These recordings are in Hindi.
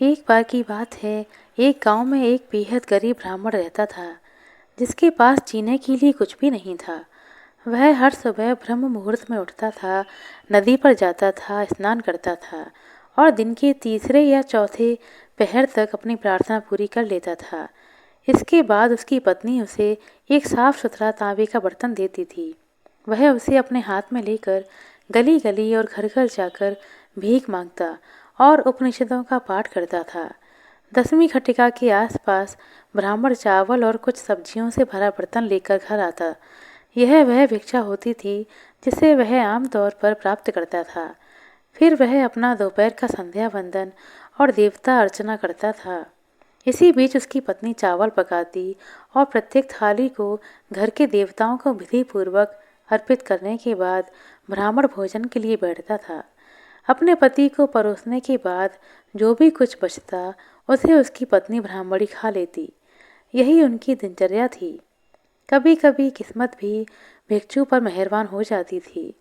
एक बार की बात है। एक गांव में एक बेहद गरीब ब्राह्मण रहता था, जिसके पास जीने के लिए कुछ भी नहीं था। वह हर सुबह ब्रह्म मुहूर्त में उठता था, नदी पर जाता था, स्नान करता था और दिन के तीसरे या चौथे पहर तक अपनी प्रार्थना पूरी कर लेता था। इसके बाद उसकी पत्नी उसे एक साफ सुथरा तांबे का बर्तन देती थी। वह उसे अपने हाथ में लेकर गली गली और घर घर जाकर भीख मांगता और उपनिषदों का पाठ करता था। 10वीं घटिका के आसपास ब्राह्मण चावल और कुछ सब्जियों से भरा बर्तन लेकर घर आता। यह वह भिक्षा होती थी जिसे वह आमतौर पर प्राप्त करता था। फिर वह अपना दोपहर का संध्या वंदन और देवता अर्चना करता था। इसी बीच उसकी पत्नी चावल पकाती और प्रत्येक थाली को घर के देवताओं को विधि पूर्वक अर्पित करने के बाद ब्राह्मण भोजन के लिए बैठता था। अपने पति को परोसने के बाद जो भी कुछ बचता उसे उसकी पत्नी ब्राह्मणी खा लेती। यही उनकी दिनचर्या थी। कभी कभी किस्मत भी भिक्षु पर मेहरबान हो जाती थी।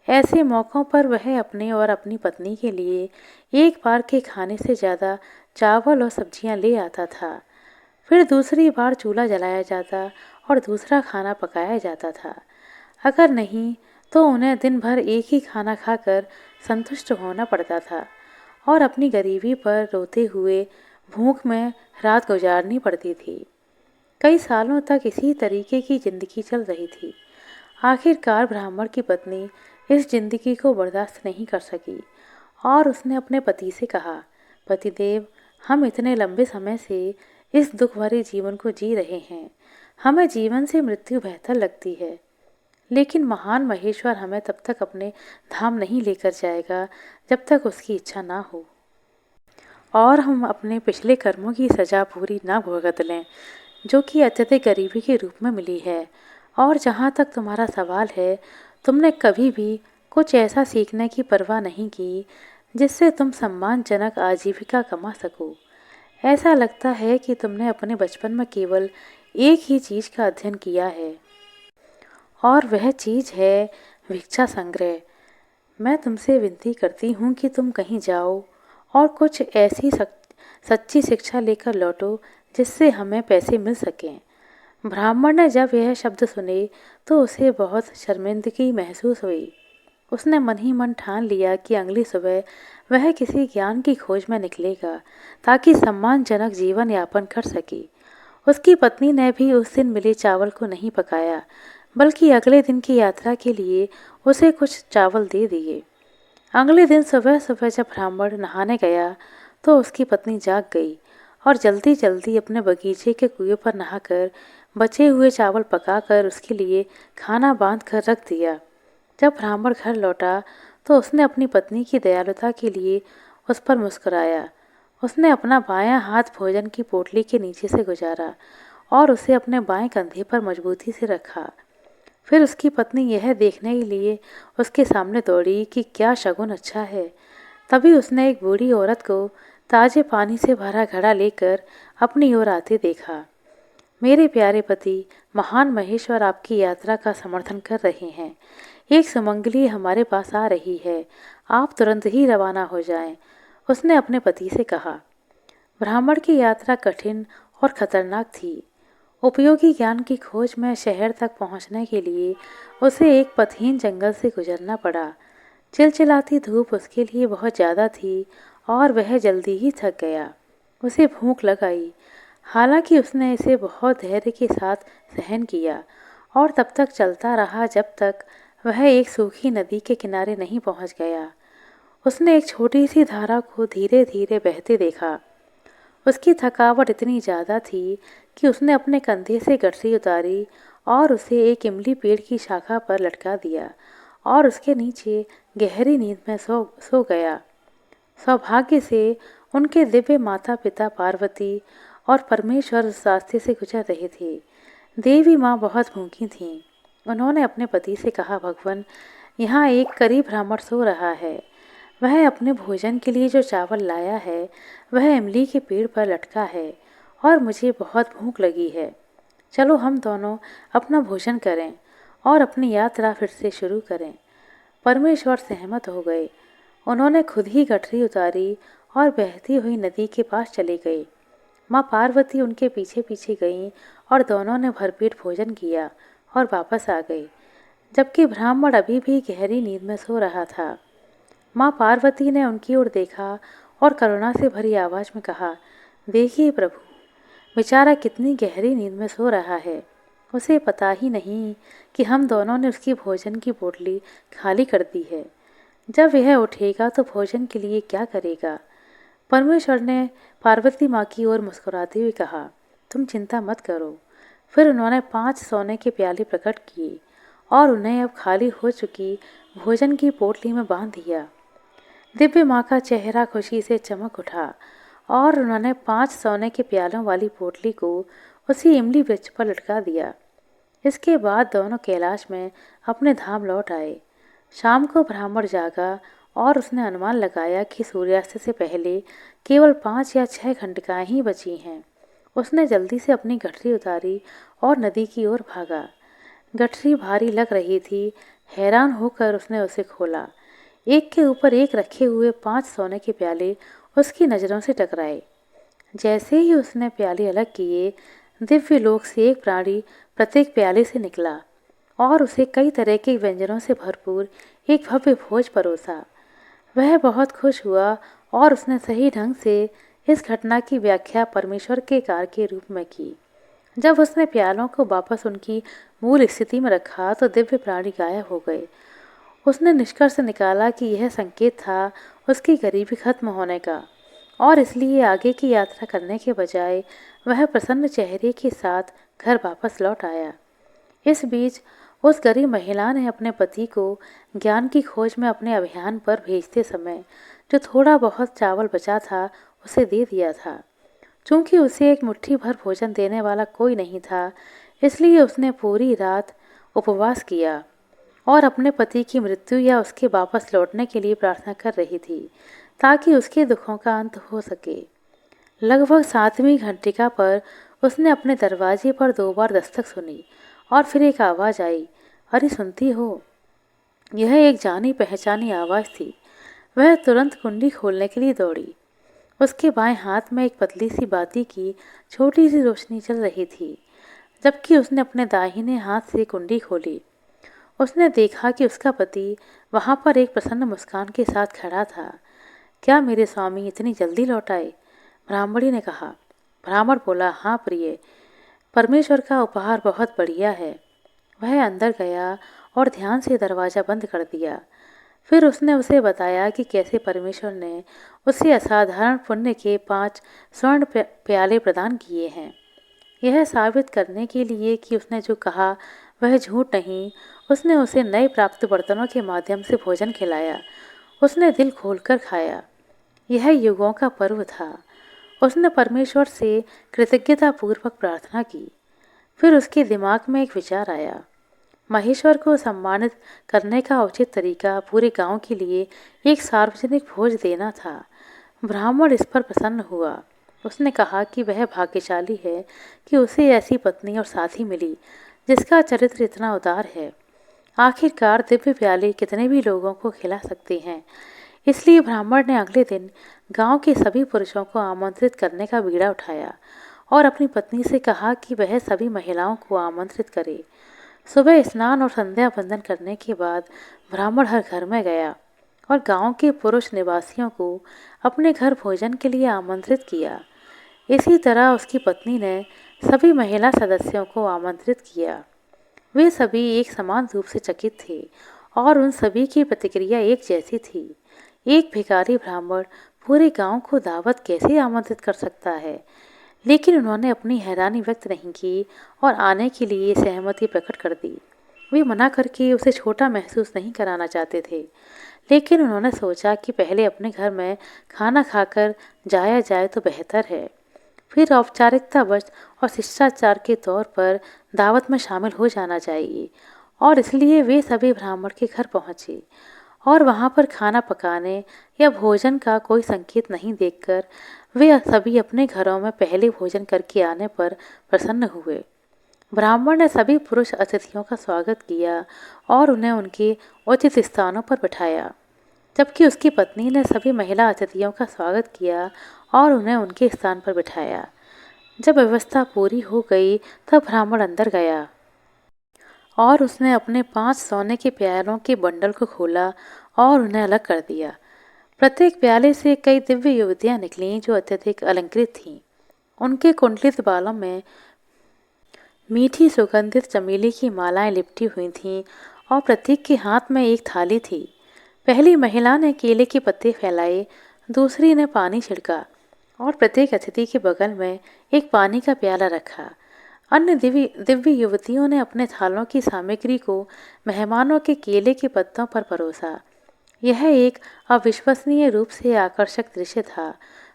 ऐसे मौक़ों पर वह अपने और अपनी पत्नी के लिए एक बार के खाने से ज़्यादा चावल और सब्जियां ले आता था। फिर दूसरी बार चूल्हा जलाया जाता और दूसरा खाना पकाया जाता था। अगर नहीं तो उन्हें दिन भर एक ही खाना खाकर संतुष्ट होना पड़ता था और अपनी गरीबी पर रोते हुए भूख में रात गुजारनी पड़ती थी। कई सालों तक इसी तरीके की जिंदगी चल रही थी। आखिरकार ब्राह्मण की पत्नी इस जिंदगी को बर्दाश्त नहीं कर सकी और उसने अपने पति से कहा, पतिदेव, हम इतने लंबे समय से इस दुख भरे जीवन को जी रहे हैं। हमें जीवन से मृत्यु बेहतर लगती है, लेकिन महान महेश्वर हमें तब तक अपने धाम नहीं लेकर जाएगा जब तक उसकी इच्छा ना हो और हम अपने पिछले कर्मों की सजा पूरी ना भुगत लें, जो कि अत्यधिक गरीबी के रूप में मिली है। और जहाँ तक तुम्हारा सवाल है, तुमने कभी भी कुछ ऐसा सीखने की परवाह नहीं की जिससे तुम सम्मानजनक आजीविका कमा सको। ऐसा लगता है कि तुमने अपने बचपन में केवल एक ही चीज़ का अध्ययन किया है और वह चीज़ है भिक्षा संग्रह। मैं तुमसे विनती करती हूँ कि तुम कहीं जाओ और कुछ ऐसी सच्ची शिक्षा लेकर लौटो जिससे हमें पैसे मिल सकें। ब्राह्मण ने जब यह शब्द सुने तो उसे बहुत शर्मिंदगी महसूस हुई। उसने मन ही मन ठान लिया कि अगली सुबह वह किसी ज्ञान की खोज में निकलेगा ताकि सम्मानजनक जीवन यापन कर सके। उसकी पत्नी ने भी उस दिन मिले चावल को नहीं पकाया, बल्कि अगले दिन की यात्रा के लिए उसे कुछ चावल दे दिए। अगले दिन सुबह सुबह जब ब्राह्मण नहाने गया तो उसकी पत्नी जाग गई और जल्दी जल्दी अपने बगीचे के कुएं पर नहाकर बचे हुए चावल पकाकर उसके लिए खाना बांध कर रख दिया। जब ब्राह्मण घर लौटा तो उसने अपनी पत्नी की दयालुता के लिए उस पर मुस्कुराया। उसने अपना बायां हाथ भोजन की पोटली के नीचे से गुजारा और उसे अपने बाएं कंधे पर मजबूती से रखा। फिर उसकी पत्नी यह देखने के लिए उसके सामने दौड़ी कि क्या शगुन अच्छा है। तभी उसने एक बूढ़ी औरत को ताजे पानी से भरा घड़ा लेकर अपनी ओर आते देखा। मेरे प्यारे पति, महान महेश्वर आपकी यात्रा का समर्थन कर रहे हैं। एक सुमंगली हमारे पास आ रही है, आप तुरंत ही रवाना हो जाएं, उसने अपने पति से कहा। ब्राह्मण की यात्रा कठिन और खतरनाक थी। उपयोगी ज्ञान की खोज में शहर तक पहुंचने के लिए उसे एक पथहीन जंगल से गुजरना पड़ा। चिलचिलाती धूप उसके लिए बहुत ज़्यादा थी और वह जल्दी ही थक गया। उसे भूख लग आई, हालांकि उसने इसे बहुत धैर्य के साथ सहन किया और तब तक चलता रहा जब तक वह एक सूखी नदी के किनारे नहीं पहुंच गया। उसने एक छोटी सी धारा को धीरे धीरे बहते देखा। उसकी थकावट इतनी ज़्यादा थी कि उसने अपने कंधे से गठरी उतारी और उसे एक इमली पेड़ की शाखा पर लटका दिया और उसके नीचे गहरी नींद में सो गया। सौभाग्य से उनके दिव्य माता पिता पार्वती और परमेश्वर उस रास्ते से गुजर रहे थे। देवी माँ बहुत भूखी थीं। उन्होंने अपने पति से कहा, भगवान, यहाँ एक गरीब ब्राह्मण सो रहा है। वह अपने भोजन के लिए जो चावल लाया है वह इमली के पेड़ पर लटका है और मुझे बहुत भूख लगी है। चलो हम दोनों अपना भोजन करें और अपनी यात्रा फिर से शुरू करें। परमेश्वर सहमत हो गए। उन्होंने खुद ही गठरी उतारी और बहती हुई नदी के पास चले गए। माँ पार्वती उनके पीछे पीछे गईं और दोनों ने भरपेट भोजन किया और वापस आ गए, जबकि ब्राह्मण अभी भी गहरी नींद में सो रहा था। माँ पार्वती ने उनकी ओर देखा और करुणा से भरी आवाज में कहा, देखिए प्रभु, बेचारा कितनी गहरी नींद में सो रहा है। उसे पता ही नहीं कि हम दोनों ने उसकी भोजन की पोटली खाली कर दी है। जब वह उठेगा तो भोजन के लिए क्या करेगा। परमेश्वर ने पार्वती माँ की ओर मुस्कुराते हुए कहा, तुम चिंता मत करो। फिर उन्होंने 5 सोने के प्याले प्रकट किए और उन्हें अब खाली हो चुकी भोजन की पोटली में बांध दिया। दिव्य माँ का चेहरा खुशी से चमक उठा और उन्होंने 5 सोने के प्यालों वाली पोटली को उसी इमली वृक्ष पर लटका दिया। इसके बाद दोनों कैलाश में अपने धाम लौट आए। शाम को ब्राह्मण जागा और उसने अनुमान लगाया कि सूर्यास्त से पहले केवल 5 या 6 घंटिकाएं ही बची हैं। उसने जल्दी से अपनी गठरी उतारी और नदी की ओर भागा। गठरी भारी लग रही थी। हैरान होकर उसने उसे खोला। एक के ऊपर एक रखे हुए 5 सोने के प्याले उसकी नज़रों से टकराए। जैसे ही उसने प्याले अलग किए, दिव्य लोक से एक प्राणी प्रत्येक प्याले से निकला और उसे कई तरह के व्यंजनों से भरपूर एक भव्य भोज परोसा। वह बहुत खुश हुआ और उसने सही ढंग से इस घटना की व्याख्या परमेश्वर के कार्य के रूप में की। जब उसने प्यालों को वापस उनकी मूल स्थिति में रखा तो दिव्य प्राणी गायब हो गए। उसने निष्कर्ष निकाला कि यह संकेत था उसकी गरीबी खत्म होने का और इसलिए आगे की यात्रा करने के बजाय वह प्रसन्न चेहरे के साथ घर वापस लौट आया। इस बीच उस गरीब महिला ने अपने पति को ज्ञान की खोज में अपने अभियान पर भेजते समय जो थोड़ा बहुत चावल बचा था उसे दे दिया था। चूंकि उसे एक मुट्ठी भर भोजन देने वाला कोई नहीं था, इसलिए उसने पूरी रात उपवास किया और अपने पति की मृत्यु या उसके वापस लौटने के लिए प्रार्थना कर रही थी ताकि उसके दुखों का अंत हो सके। लगभग 7वीं घंटिका पर उसने अपने दरवाजे पर 2 बार दस्तक सुनी और फिर एक आवाज़ आई, अरे सुनती हो। यह एक जानी पहचानी आवाज़ थी। वह तुरंत कुंडी खोलने के लिए दौड़ी। उसके बाएं हाथ में एक पतली सी बाती की छोटी सी रोशनी चल रही थी, जबकि उसने अपने दाहिने हाथ से कुंडी खोली। उसने देखा कि उसका पति वहाँ पर एक प्रसन्न मुस्कान के साथ खड़ा था। क्या मेरे स्वामी इतनी जल्दी लौट आए? ब्राह्मणी ने कहा। ब्राह्मण बोला, हाँ प्रिय, परमेश्वर का उपहार बहुत बढ़िया है। वह अंदर गया और ध्यान से दरवाज़ा बंद कर दिया। फिर उसने उसे बताया कि कैसे परमेश्वर ने उसे असाधारण पुण्य के 5 स्वर्ण प्याले प्रदान किए हैं। यह साबित करने के लिए कि उसने जो कहा वह झूठ नहीं, उसने उसे नए प्राप्त बर्तनों के माध्यम से भोजन खिलाया। उसने दिल खोलकर खाया। यह युगों का पर्व था। उसने परमेश्वर से कृतज्ञतापूर्वक प्रार्थना की। फिर उसके दिमाग में एक विचार आया। महेश्वर को सम्मानित करने का उचित तरीका पूरे गांव के लिए एक सार्वजनिक भोज देना था। ब्राह्मण इस पर प्रसन्न हुआ। उसने कहा कि वह भाग्यशाली है कि उसे ऐसी पत्नी और साथी मिली जिसका चरित्र इतना उदार है। आखिरकार दिव्य प्याले कितने भी लोगों को खिला सकते हैं। इसलिए ब्राह्मण ने अगले दिन गांव के सभी पुरुषों को आमंत्रित करने का बीड़ा उठाया और अपनी पत्नी से कहा कि वह सभी महिलाओं को आमंत्रित करे। सुबह स्नान और संध्या वंदन करने के बाद ब्राह्मण हर घर में गया और गांव के पुरुष निवासियों को अपने घर भोजन के लिए आमंत्रित किया। इसी तरह उसकी पत्नी ने सभी महिला सदस्यों को आमंत्रित किया। वे सभी एक समान रूप से चकित थे और उन सभी की प्रतिक्रिया एक जैसी थी। एक भिखारी ब्राह्मण पूरे गांव को दावत कैसे आमंत्रित कर सकता है? लेकिन उन्होंने अपनी हैरानी व्यक्त नहीं की और आने के लिए सहमति प्रकट कर दी। वे मना करके उसे छोटा महसूस नहीं कराना चाहते थे, लेकिन उन्होंने सोचा कि पहले अपने घर में खाना खाकर जाया जाए तो बेहतर है। फिर औपचारिकतावश और शिष्टाचार के तौर पर दावत में शामिल हो जाना चाहिए और इसलिए वे सभी ब्राह्मण के घर पहुँचे और वहाँ पर खाना पकाने या भोजन का कोई संकेत नहीं देखकर वे सभी अपने घरों में पहले भोजन करके आने पर प्रसन्न हुए। ब्राह्मण ने सभी पुरुष अतिथियों का स्वागत किया और उन्हें उनके उचित स्थानों पर बिठाया। जबकि उसकी पत्नी ने सभी महिला अतिथियों का स्वागत किया और उन्हें उनके स्थान पर बिठाया। जब व्यवस्था पूरी हो गई तब ब्राह्मण अंदर गया और उसने अपने 5 सोने के प्यालों के बंडल को खोला और उन्हें अलग कर दिया। प्रत्येक प्याले से कई दिव्य युवतियां निकलीं जो अत्यधिक अलंकृत थीं। उनके कुंडलित बालों में मीठी सुगंधित चमेली की मालाएं लिपटी हुई थीं और प्रत्येक के हाथ में एक थाली थी। पहली महिला ने केले के पत्ते फैलाए, दूसरी ने पानी छिड़का और प्रत्येक अतिथि के बगल में एक पानी का प्याला रखा। अन्य दिव्य दिव्य युवतियों ने अपने थालों की सामग्री को मेहमानों के केले के पत्तों पर परोसा। यह एक अविश्वसनीय रूप से आकर्षक दृश्य था।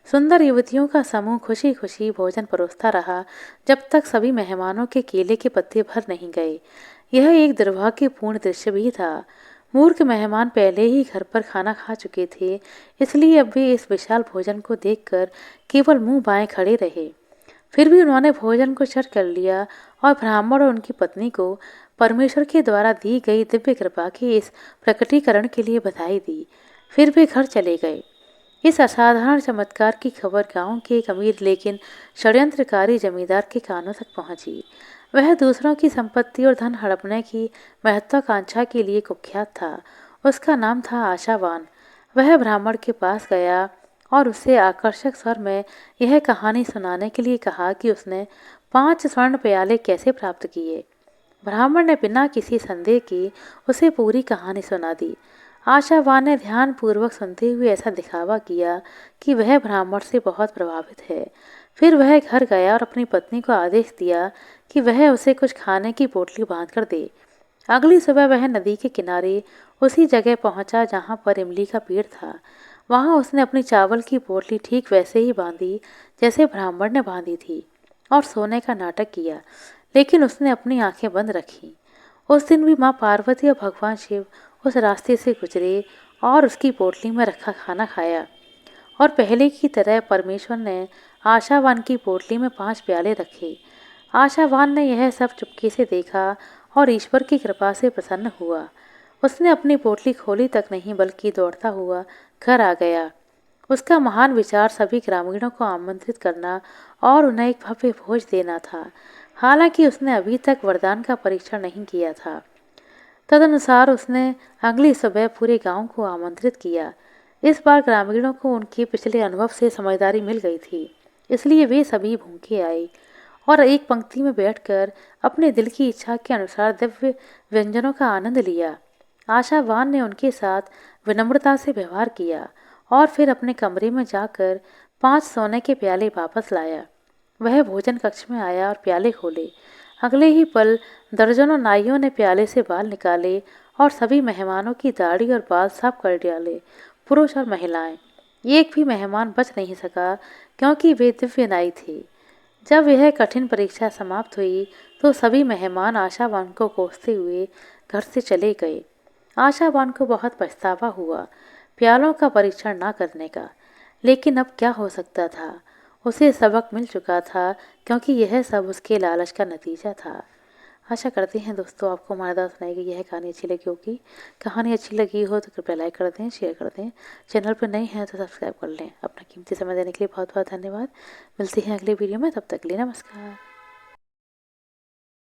सुंदर युवतियों का समूह खुशी खुशी भोजन परोसता रहा जब तक सभी मेहमानों के केले के पत्ते भर नहीं गए। यह एक दुर्भाग्यपूर्ण दृश्य भी था। मूर्ख मेहमान पहले ही घर पर खाना खा चुके थे, इसलिए अब वे इस विशाल भोजन को देखकर केवल मुंह बाएं खड़े रहे। फिर भी उन्होंने भोजन को चट कर लिया और ब्राह्मण और उनकी पत्नी को परमेश्वर के द्वारा दी गई दिव्य कृपा के इस प्रकटीकरण के लिए बधाई दी। फिर वे घर चले गए। इस असाधारण चमत्कार की खबर गांव के एक अमीर लेकिन षड्यंत्रकारी जमींदार के कानों तक पहुंची। वह दूसरों की संपत्ति और धन हड़पने की महत्वाकांक्षा के लिए कुख्यात था। उसका नाम था आशावान। वह ब्राह्मण के पास गया और उसे आकर्षक स्वर में यह कहानी सुनाने के लिए कहा कि उसने 5 स्वर्ण प्याले कैसे प्राप्त किए। ब्राह्मण ने बिना किसी संदेह के उसे पूरी कहानी सुना दी। आशावान ने ध्यानपूर्वक सुनते हुए ऐसा दिखावा किया कि वह ब्राह्मण से बहुत प्रभावित है। फिर वह घर गया और अपनी पत्नी को आदेश दिया कि वह उसे कुछ खाने की पोटली बांध कर दे। अगली सुबह वह नदी के किनारे उसी जगह पहुंचा जहां पर इमली का पेड़ था। वहां उसने अपनी चावल की पोटली ठीक वैसे ही बांधी जैसे ब्राह्मण ने बांधी थी और सोने का नाटक किया, लेकिन उसने अपनी आंखें बंद रखी। उस दिन भी माँ पार्वती और भगवान शिव उस रास्ते से गुजरे और उसकी पोटली में रखा खाना खाया। और पहले की तरह परमेश्वर ने आशावान की पोटली में 5 प्याले रखे। आशावान ने यह सब चुपके से देखा और ईश्वर की कृपा से प्रसन्न हुआ। उसने अपनी पोटली खोली तक नहीं बल्कि दौड़ता हुआ घर आ गया। उसका महान विचार सभी ग्रामीणों को आमंत्रित करना और उन्हें एक भव्य भोज देना था। हालांकि उसने अभी तक वरदान का परीक्षण नहीं किया था। तदनुसार उसने अगली सुबह पूरे गांव को आमंत्रित किया। इस बार ग्रामीणों को उनके पिछले अनुभव से समझदारी मिल गई थी, इसलिए वे सभी भूखे आए और एक पंक्ति में बैठकर अपने दिल की इच्छा के अनुसार दिव्य व्यंजनों का आनंद लिया। आशावान ने उनके साथ विनम्रता से व्यवहार किया और फिर अपने कमरे में जाकर 5 सोने के प्याले वापस लाया। वह भोजन कक्ष में आया और प्याले खोले। अगले ही पल दर्जनों नाइयों ने प्याले से बाल निकाले और सभी मेहमानों की दाढ़ी और बाल साफ कर डाले, पुरुष और महिलाएं। एक भी मेहमान बच नहीं सका क्योंकि वे दिव्य नाई थे। जब यह कठिन परीक्षा समाप्त हुई तो सभी मेहमान आशावान को कोसते हुए घर से चले गए। आशावान को बहुत पछतावा हुआ प्यालों का परीक्षण ना करने का, लेकिन अब क्या हो सकता था। उसे सबक मिल चुका था क्योंकि यह सब उसके लालच का नतीजा था। आशा करते हैं दोस्तों आपको हमारे द्वारा सुनाई गई यह कहानी अच्छी लगी होगी। कहानी अच्छी लगी हो तो कृपया लाइक कर दें, शेयर कर दें। चैनल पर नए हैं तो सब्सक्राइब कर लें। अपना कीमती समय देने के लिए बहुत बहुत धन्यवाद। मिलते हैं अगले वीडियो में, तब तक के लिए नमस्कार।